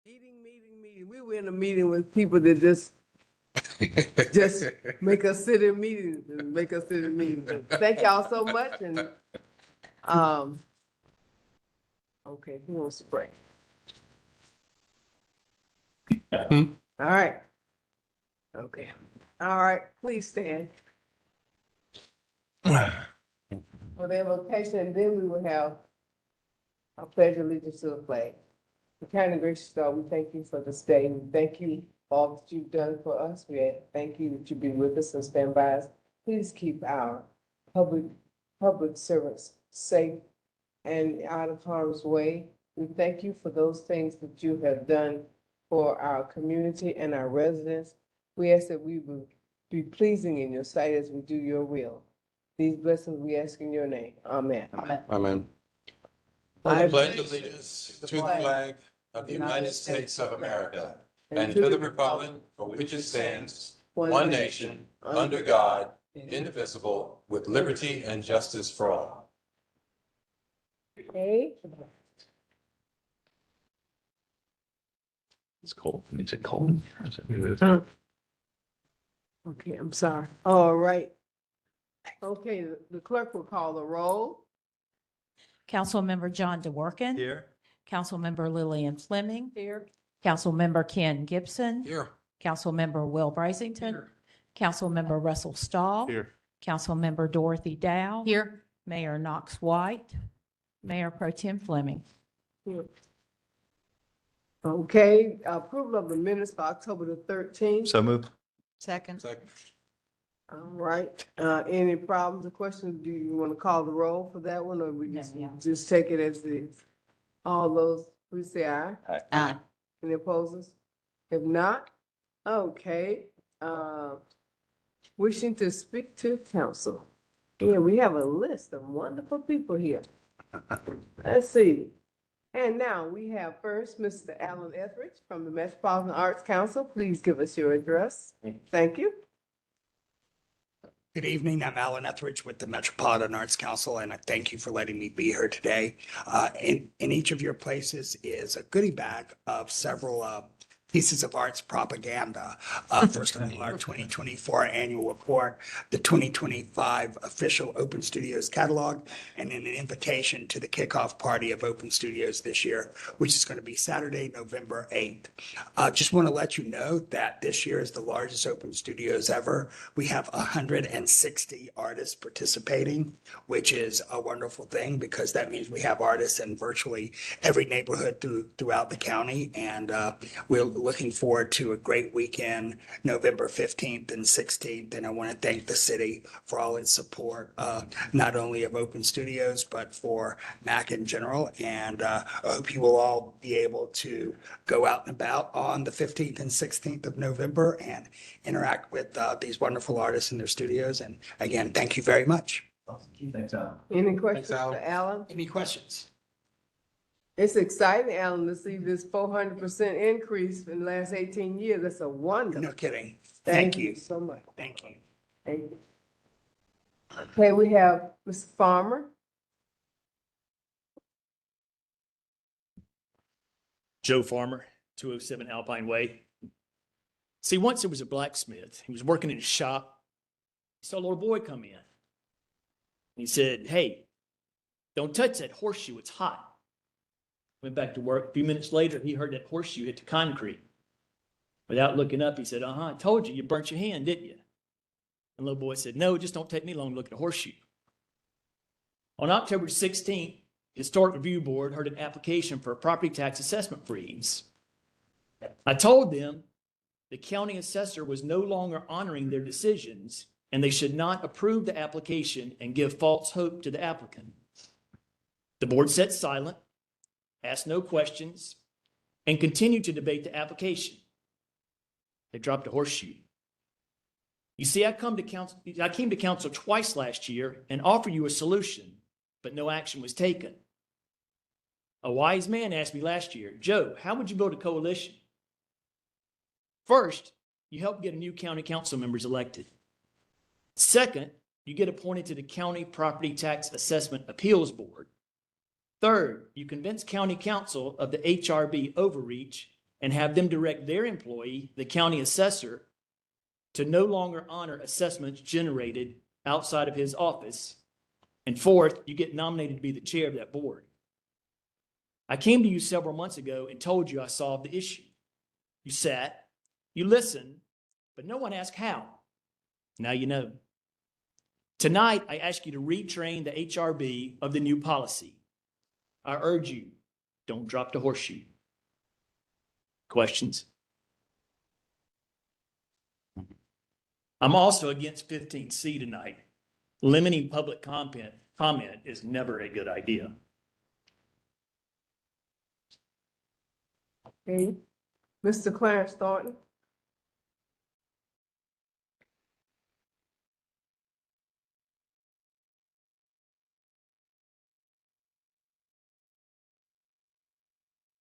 Meeting. We were in a meeting with people that just make us sit in meetings and make us sit in meetings. Thank y'all so much and, okay, who wants to pray? All right. Okay. All right, please stand. For the invocation, and then we will have our pledge of allegiance to the flag. The kind and gracious God, we thank you for this day. We thank you for all that you've done for us. We thank you that you be with us and stand by us. Please keep our public servants safe and out of harm's way. We thank you for those things that you have done for our community and our residents. We ask that we will be pleasing in your sight as we do your will. These blessings we ask in your name. Amen. Amen. Amen. I Pledge allegiance to the flag of the United States of America and to the republic for which it stands, one nation, under God, indivisible, with liberty and justice for all. Okay. It's cold. Is it cold? Okay, I'm sorry. All right. Okay, the clerk will call the roll. Councilmember John DeWorke. Here. Councilmember Lillian Fleming. Here. Councilmember Ken Gibson. Here. Councilmember Will Brazington. Councilmember Russell Stahl. Here. Councilmember Dorothy Dow. Here. Mayor Knox White. Mayor Pro Tem Fleming. Here. Okay, approval of the minutes for October the 13th. So moved. Second. Second. All right, any problems or questions? Do you want to call the roll for that one or we just take it as is? All those, please say aye. Aye. Any opposers? If not, okay, wishing to speak to council. Yeah, we have a list of wonderful people here. Let's see. And now we have first Mr. Alan Etheridge from the Metropolitan Arts Council. Please give us your address. Thank you. Good evening. I'm Alan Etheridge with the Metropolitan Arts Council, and I thank you for letting me be here today. In each of your places is a goodie bag of several pieces of arts propaganda. First of all, our 2024 annual report, the 2025 official Open Studios catalog, and then an invitation to the kickoff party of Open Studios this year, which is going to be Saturday, November 8th. Just want to let you know that this year is the largest Open Studios ever. We have 160 artists participating, which is a wonderful thing because that means we have artists in virtually every neighborhood throughout the county. And we're looking forward to a great weekend, November 15th and 16th. And I want to thank the city for all its support, not only of Open Studios, but for MAC in general. And I hope you will all be able to go out and about on the 15th and 16th of November and interact with these wonderful artists in their studios. And again, thank you very much. Thanks, Alan. Any questions Thanks, Alan. for Alan? Any questions? It's exciting, Alan, to see this 400% increase in the last 18 years. That's a wonder. No kidding. Thank you. so much. Thank you. Thank you. Okay, we have Mr. Farmer. Joe Farmer, 207 Alpine Way. See, once there was a blacksmith. He was working in his shop. He saw a little boy come in. He said, "Hey, don't touch that horseshoe. It's hot." Went back to work. A few minutes later, he heard that horseshoe hit the concrete. Without looking up, he said, I told you, you burnt your hand, didn't you? And the little boy said, "No, it just don't take me long to look at a horseshoe." On October 16th, Historic Review Board heard an application for a property tax assessment freeze. I told them the county assessor was no longer honoring their decisions and they should not approve the application and give false hope to the applicant. The board sat silent, asked no questions, and continued to debate the application. They dropped a horseshoe. You see, I came to council twice last year and offered you a solution, but no action was taken. A wise man asked me last year, "Joe, how would you build a coalition?" First, you help get a new county council members elected. Second, you get appointed to the County Property Tax Assessment Appeals Board. Third, you convince county council of the HRB overreach and have them direct their employee, the county assessor, to no longer honor assessments generated outside of his office. And fourth, you get nominated to be the chair of that board. I came to you several months ago and told you I solved the issue. You sat, you listened, but no one asked how. Now you know. Tonight, I ask you to retrain the HRB of the new policy. I urge you, don't drop the horseshoe. Questions? I'm also against 15C tonight. Limiting public comment is never a good idea. Okay, Mr. Clarence Thornton.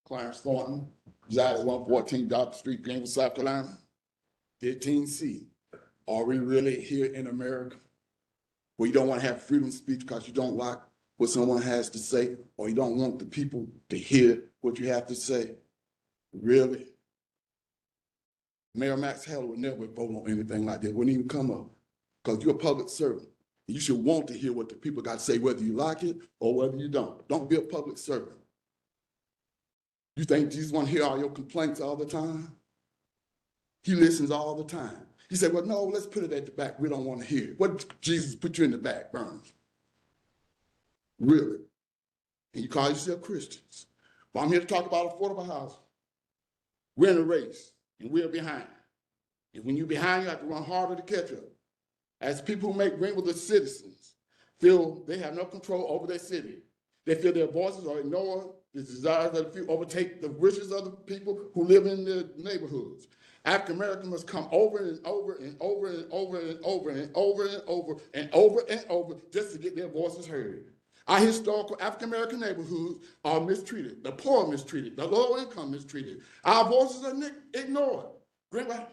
Clarence Thornton, reside at 114 Dr. Street, Greenville, South Carolina. 15C. Are we really here in America where you don't want to have freedom of speech because you don't like what someone has to say, or you don't want the people to hear what you have to say? Really? Mayor Max Heller would never vote on anything like that. Wouldn't even come up, because you're a public servant. You should want to hear what the people got to say, whether you like it or whether you don't. Don't be a public servant. You think Jesus want to hear all your complaints all the time? He listens all the time. He said, well, no, let's put it at the back. We don't want to hear it. What did Jesus put you in the back, Burns? Really? And you call yourself Christians. Well, I'm here to talk about affordable housing. We're in a race, and we're behind. And when you're behind, you have to run harder to catch up. As people who make Greenville the citizens feel they have no control over their city, they feel their voices are ignored, the desires of the few overtake the wishes of the people who live in the neighborhoods. African Americans must come over and over and over and over and over and over and over and over and over just to get their voices heard. Our historical African American neighborhoods are mistreated. The poor are mistreated. The low income mistreated. Our voices are ignored. Greenville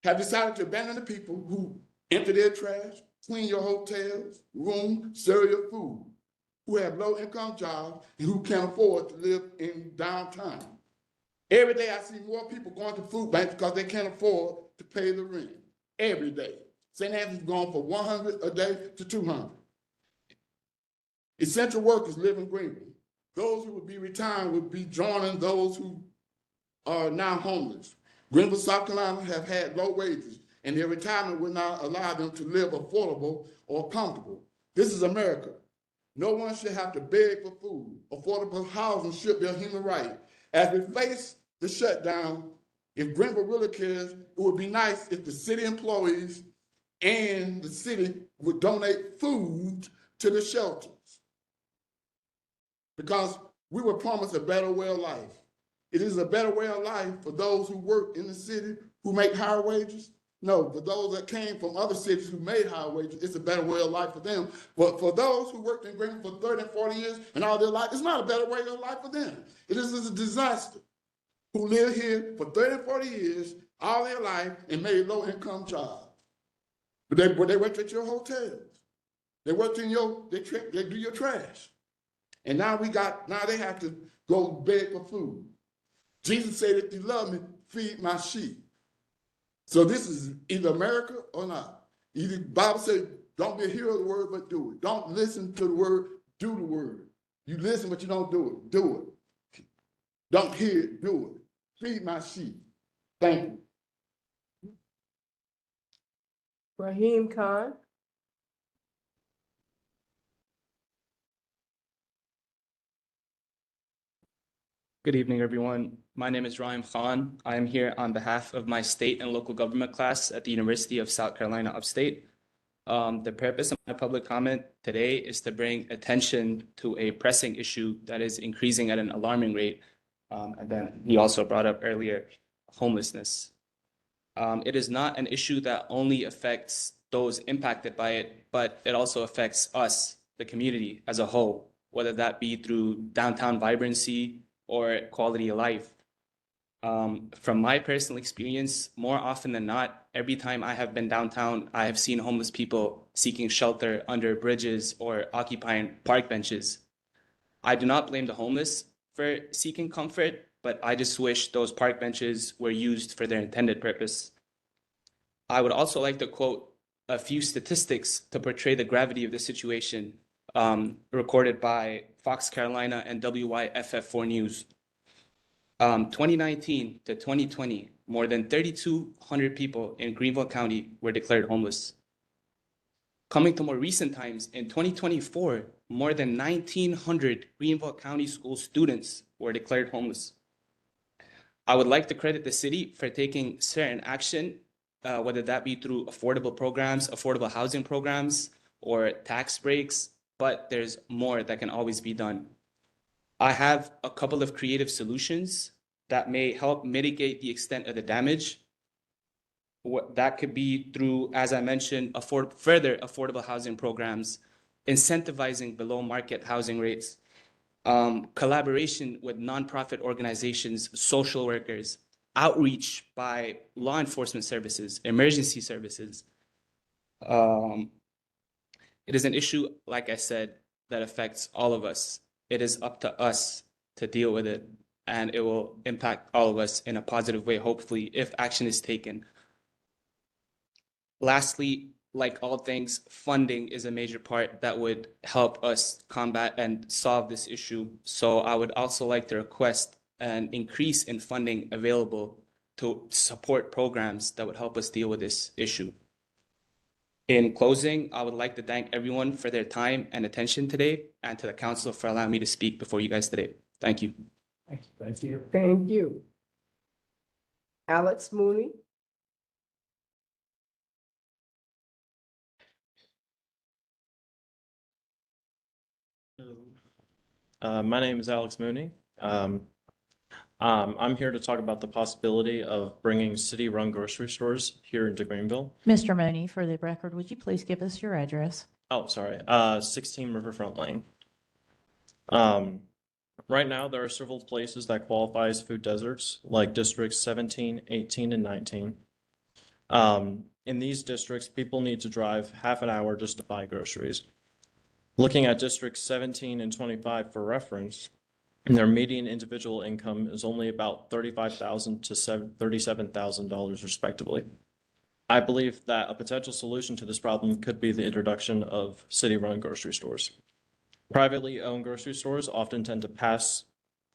have decided to abandon the people who empty their trash, clean your hotels, room, serve your food, who have low income jobs and who can't afford to live in downtown. Every day I see more people going to food banks because they can't afford to pay the rent. Every day. St. Anthony's going from 100 a day to 200. Essential workers live in Greenville. Those who would be retiring would be joining those who are now homeless. Greenville, South Carolina have had low wages, and their retirement will not allow them to live affordable or comfortable. This is America. No one should have to beg for food. Affordable housing should be a human right. As we face the shutdown, if Greenville really cares, it would be nice if the city employees and the city would donate food to the shelters. Because we were promised a better way of life. It is a better way of life for those who work in the city, who make higher wages. No, for those that came from other cities who made higher wages, it's a better way of life for them. But for those who worked in Greenville for 30 and 40 years and all their life, it's not a better way of life for them. It is a disaster. Who live here for 30 and 40 years, all their life, and made low-income jobs. But they worked at your hotels. They worked in they do your trash. And now they have to go beg for food. Jesus said, if you love me, feed my sheep. So this is either America or not. Either the Bible says, don't be a hearer of the word, but do it. Don't listen to the word, do the word. You listen, but you don't do it. Do it. Don't hear it, do it. Feed my sheep. Thank you. Raheem Khan. Good evening, everyone. My name is Rahim Khan. I am here on behalf of my state and local government class at the University of South Carolina Upstate. The purpose of my public comment today is to bring attention to a pressing issue that is increasing at an alarming rate. And then he also brought up earlier homelessness. It is not an issue that only affects those impacted by it, but it also affects us, the community as a whole, whether that be through downtown vibrancy or quality of life. From my personal experience, more often than not, every time I have been downtown, I have seen homeless people seeking shelter under bridges or occupying park benches. I do not blame the homeless for seeking comfort, but I just wish those park benches were used for their intended purpose. I would also like to quote a few statistics to portray the gravity of the situation, recorded by Fox Carolina and WYFF4 News. 2019 to 2020, more than 3,200 people in Greenville County were declared homeless. Coming to more recent times, in 2024, more than 1,900 Greenville County school students were declared homeless. I would like to credit the city for taking certain action, whether that be through affordable programs, affordable housing programs, or tax breaks, but there's more that can always be done. I have a couple of creative solutions that may help mitigate the extent of the damage. That could be through, as I mentioned, further affordable housing programs, incentivizing below market housing rates, collaboration with nonprofit organizations, social workers, outreach by law enforcement services, emergency services. It is an issue, like I said, that affects all of us. It is up to us to deal with it, and it will impact all of us in a positive way, hopefully, if action is taken. Lastly, like all things, funding is a major part that would help us combat and solve this issue. So I would also like to request an increase in funding available to support programs that would help us deal with this issue. In closing, I would like to thank everyone for their time and attention today, and to the council for allowing me to speak before you guys today. Thank you. Thank you. Thank you. Alex Mooney. My name is Alex Mooney. I'm here to talk about the possibility of bringing city-run grocery stores here into Greenville. Mr. Mooney, for the record, would you please give us your address? Oh, sorry, 16 Riverfront Lane. Right now, there are several places that qualify as food deserts, like districts 17, 18, and 19. In these districts, people need to drive half an hour just to buy groceries. Looking at districts 17 and 25 for reference, their median individual income is only about $35,000 to $37,000 respectively. I believe that a potential solution to this problem could be the introduction of city-run grocery stores. Privately owned grocery stores often tend to pass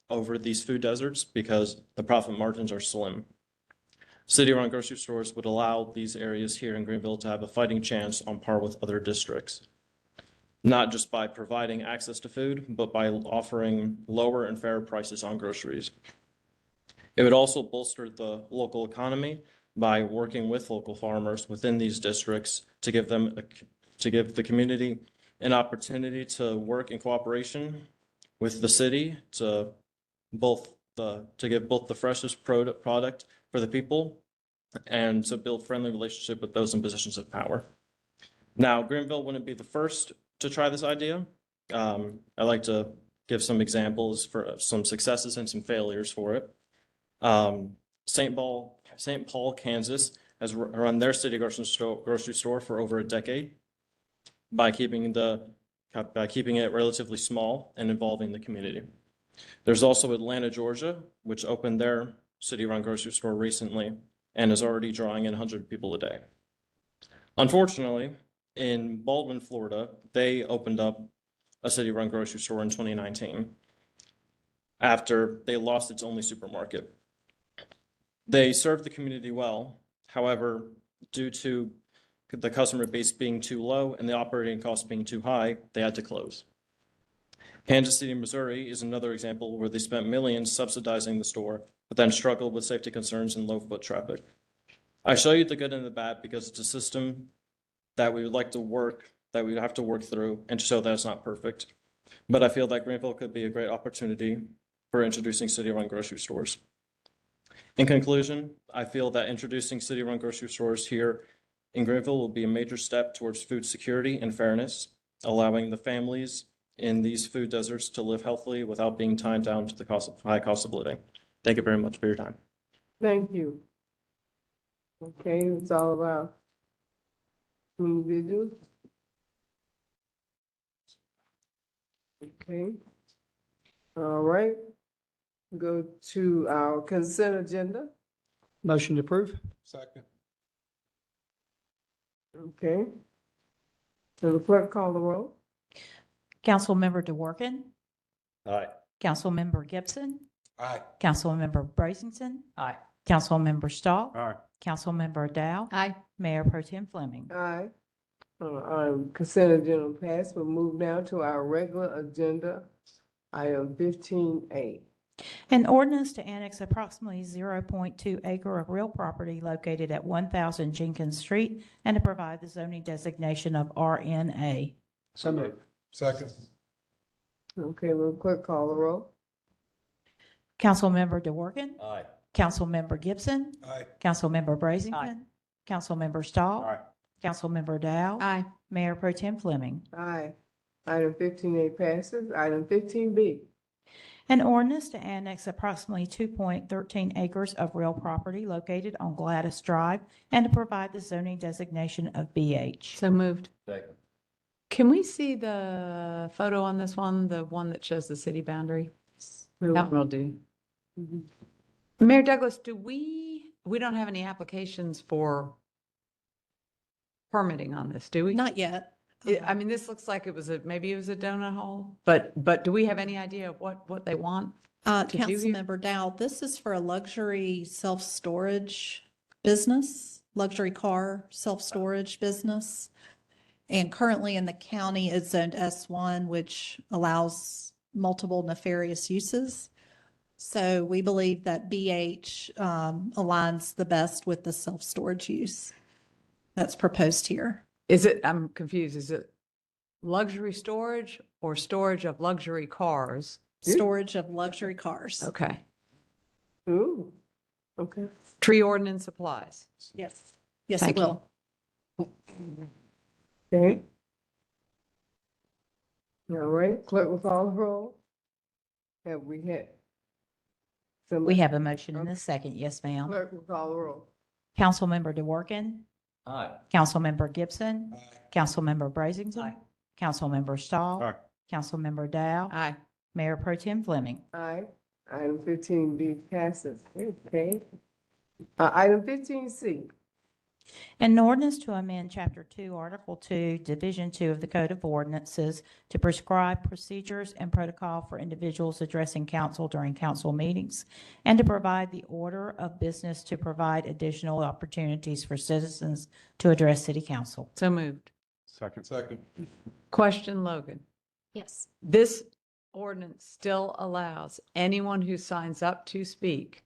over these food deserts because the profit margins are slim. City-run grocery stores would allow these areas here in Greenville to have a fighting chance on par with other districts, not just by providing access to food, but by offering lower and fairer prices on groceries. It would also bolster the local economy by working with local farmers within these districts to give the community an opportunity to work in cooperation with the city to give both the freshest product for the people and to build friendly relationship with those in positions of power. Now, Greenville wouldn't be the first to try this idea. I'd like to give some examples for some successes and some failures for it. St. Paul, Kansas has run their city grocery store for over a decade by keeping it relatively small and involving the community. There's also Atlanta, Georgia, which opened their city-run grocery store recently and is already drawing in 100 people a day. Unfortunately, in Baldwin, Florida, they opened up a city-run grocery store in 2019 after they lost its only supermarket. They served the community well. However, due to the customer base being too low and the operating costs being too high, they had to close. Kansas City, Missouri is another example where they spent millions subsidizing the store, but then struggled with safety concerns and low foot traffic. I show you the good and the bad because it's a system that we would like to work, that we have to work through and show that it's not perfect. But I feel that Greenville could be a great opportunity for introducing city-run grocery stores. In conclusion, I feel that introducing city-run grocery stores here in Greenville will be a major step towards food security and fairness, allowing the families in these food deserts to live healthily without being tied down to the high cost of living. Thank you very much for your time. Thank you. Okay, it's all about individuals. Okay. All right. Go to our consent agenda. Motion to approve? Second. Okay. So the clerk call the roll. Councilmember DeWorke, Aye. Councilmember Gibson, Aye. Councilmember Brazington, Aye. Councilmember Stahl, Aye. Councilmember Dow. Aye. Mayor Pro Tem Fleming. Aye. Consent agenda passed. We'll move now to our regular agenda, item 15A. An ordinance to annex approximately 0.2 acre of real property located at 1,000 Jenkins Street and to provide the zoning designation of RNA. So moved. Second. Okay, will the clerk call the roll? Councilmember DeWorke, Aye. Councilmember Gibson, Aye. Councilmember Brazington, Councilmember Stahl, Aye. Councilmember Dow. Aye. Mayor Pro Tem Fleming. Aye. Item 15A passes. Item 15B. An ordinance to annex approximately 2.13 acres of real property located on Gladys Drive and to provide the zoning designation of BH. So moved. Second. Can we see the photo on this one, the one that shows the city boundary? That will do. Mhm. Mayor Douglas, we don't have any applications for permitting on this, do we? Not yet. I mean, this looks like maybe it was a donut hole, but do we have any idea of what they want? to do here? Councilmember Dow, this is for a luxury self-storage business, luxury car self-storage business. And currently in the county, it's zoned S1, which allows multiple nefarious uses. So we believe that BH aligns the best with the self-storage use that's proposed here. I'm confused, is it luxury storage or storage of luxury cars? Storage of luxury cars. Okay. Ooh, okay. Tree ordinance applies. Yes. Yes, Thank it you. will. Okay. All right, clerk will call the roll. Have we had? We somebody? have a motion in a second. Yes, ma'am. Clerk will call the roll. Councilmember DeWorke, Aye. Councilmember Gibson, Councilmember Brazington, Aye. Councilmember Stahl, Aye. Councilmember Dow, Aye. Mayor Pro Tem Fleming. Aye. Item 15B passes. Okay. Item 15C. An ordinance to amend Chapter 2, Article 2, Division 2 of the Code of Ordinances to prescribe procedures and protocol for individuals addressing council during council meetings and to provide the order of business to provide additional opportunities for citizens to address city council. So moved. Second. Second. Question, Logan. Yes. This ordinance still allows anyone who signs up to speak,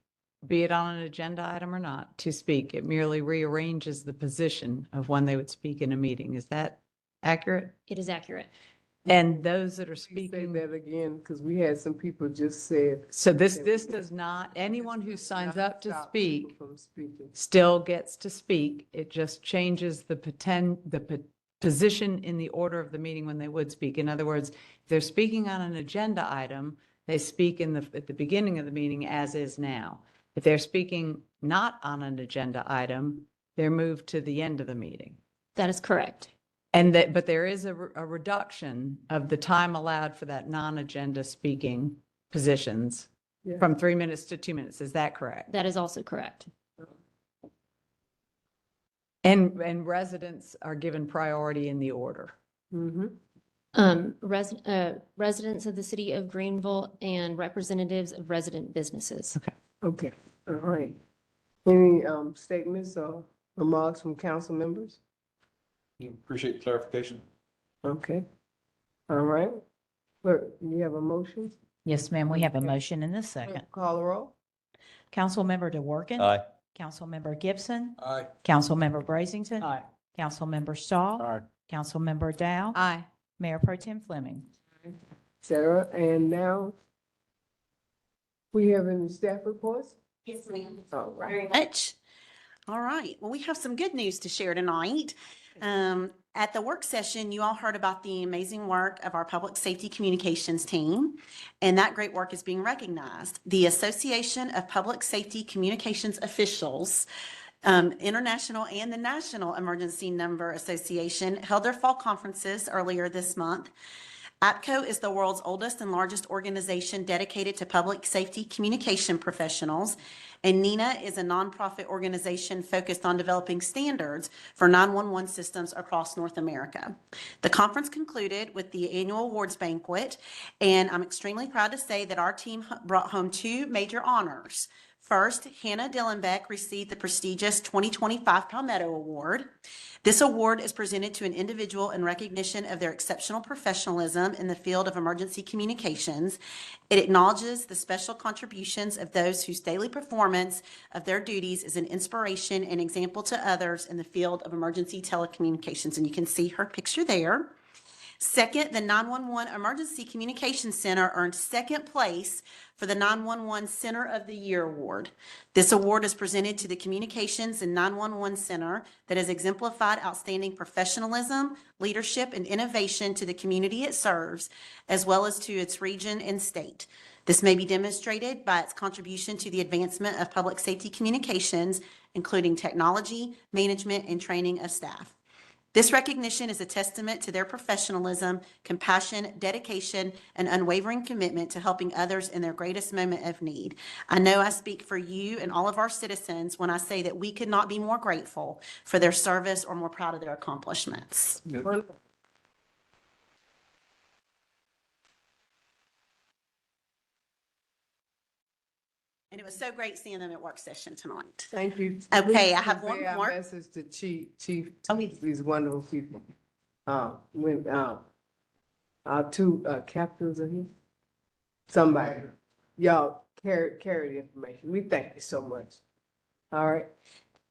be it on an agenda item or not, to speak. It merely rearranges the position of when they would speak in a meeting. Is that accurate? It is accurate. And those that are Say speaking, that again, because we had some people just said. so this does not, anyone who signs up to Stop people speak from speaking. still gets to speak. It just changes the position in the order of the meeting when they would speak. In other words, if they're speaking on an agenda item, they speak at the beginning of the meeting as is now. If they're speaking not on an agenda item, they're moved to the end of the meeting. That is correct. But there is a reduction of the time allowed for that non-agenda speaking positions Yeah. from 3 minutes to 2 minutes. Is that correct? That is also correct. And residents are given priority in the order. Mm-hmm. Residents of the city of Greenville and representatives of resident businesses. Okay, all right. Any statements or remarks from council members? Appreciate the clarification. Okay, all right. Clerk, you have a motion? Yes, ma'am, we have a motion in a second. Call the roll. Councilmember DeWorke, Aye. Councilmember Gibson, Aye. Councilmember Brazington, Aye. Councilmember Stahl, Aye. Councilmember Dow, Aye. Mayor Pro Tem Fleming. Sarah, and now we have any staff reports? Yes, ma'am. All right. Very much. All right. Well, we have some good news to share tonight. At the work session, you all heard about the amazing work of our public safety communications team, and that great work is being recognized. The Association of Public Safety Communications Officials, International and the National Emergency Number Association held their fall conferences earlier this month. APCO is the world's oldest and largest organization dedicated to public safety communication professionals, and NENA is a nonprofit organization focused on developing standards for 911 systems across North America. The conference concluded with the annual awards banquet, and I'm extremely proud to say that our team brought home 2 major honors. First, Hannah Dillenbeck received the prestigious 2025 Palmetto Award. This award is presented to an individual in recognition of their exceptional professionalism in the field of emergency communications. It acknowledges the special contributions of those whose daily performance of their duties is an inspiration and example to others in the field of emergency telecommunications. And you can see her picture there. Second, the 911 Emergency Communications Center earned second place for the 911 Center of the Year Award. This award is presented to the Communications and 911 Center that has exemplified outstanding professionalism, leadership, and innovation to the community it serves, as well as to its region and state. This may be demonstrated by its contribution to the advancement of public safety communications, including technology, management, and training of staff. This recognition is a testament to their professionalism, compassion, dedication, and unwavering commitment to helping others in their greatest moment of need. I know I speak for you and all of our citizens when I say that we could not be more grateful for their service or more proud of their accomplishments. And it was so great seeing them at work session tonight. Thank you. Okay, I Please have one convey our more. Message to Chief, Oh, yes. these wonderful people. When, our 2 captains are here. Somebody, y'all carry the information. We thank you so much. All right.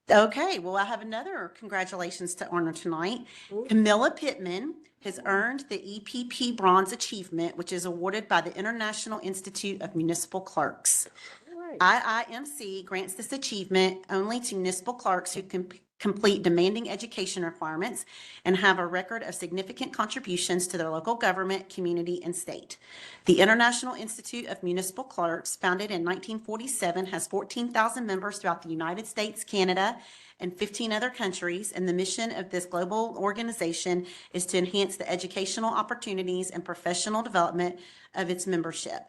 Okay, well, I have another congratulations to honor tonight. Camilla Pittman has earned the EPP Bronze Achievement, which is awarded by the International Institute of Municipal Clerks. All right. IIMC grants this achievement only to municipal clerks who complete demanding education requirements and have a record of significant contributions to their local government, community, and state. The International Institute of Municipal Clerks, founded in 1947, has 14,000 members throughout the United States, Canada, and 15 other countries, and the mission of this global organization is to enhance the educational opportunities and professional development of its membership.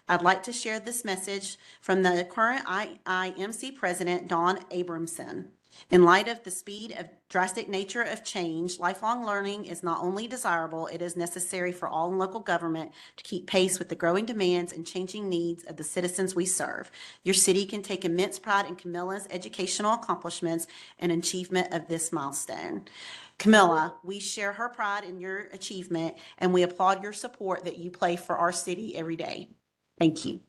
I'd like to share this message from the current IIMC president, Don Abramson. In light of the speed of drastic nature of change, lifelong learning is not only desirable, it is necessary for all in local government to keep pace with the growing demands and changing needs of the citizens we serve. Your city can take immense pride in Camilla's educational accomplishments and achievement of this milestone. Camilla, we share her pride in your achievement, and we applaud your support that you play for our city every day. Thank you.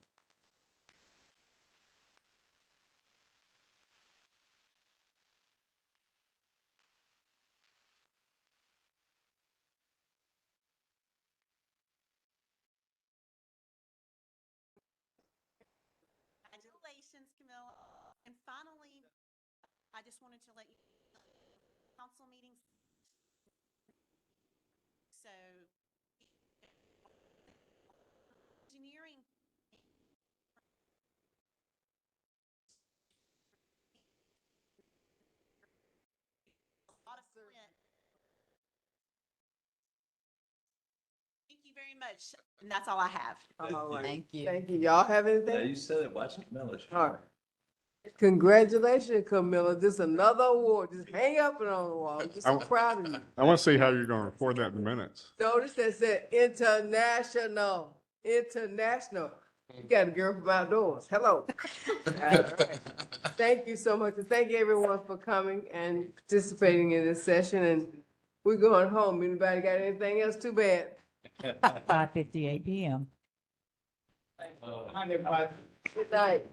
Congratulations, Camilla. And finally, I just wanted to let you council meetings. So engineering. Thank you very much. And that's all I have. All right. Thank you. Thank you. Y'all have Yeah, anything? you said it, watch Camilla. All right. Congratulations, Camilla. This is another award. Just hang up it on the wall. I'm just so proud of you. I want to see how you're going to record that in the minutes. Notice that said international. You got a girl from outdoors. Hello. All right. Thank you so much. And thank you everyone for coming and participating in this session. And we're going home. Anybody got anything else? Too bad. 5:58 PM. Good night.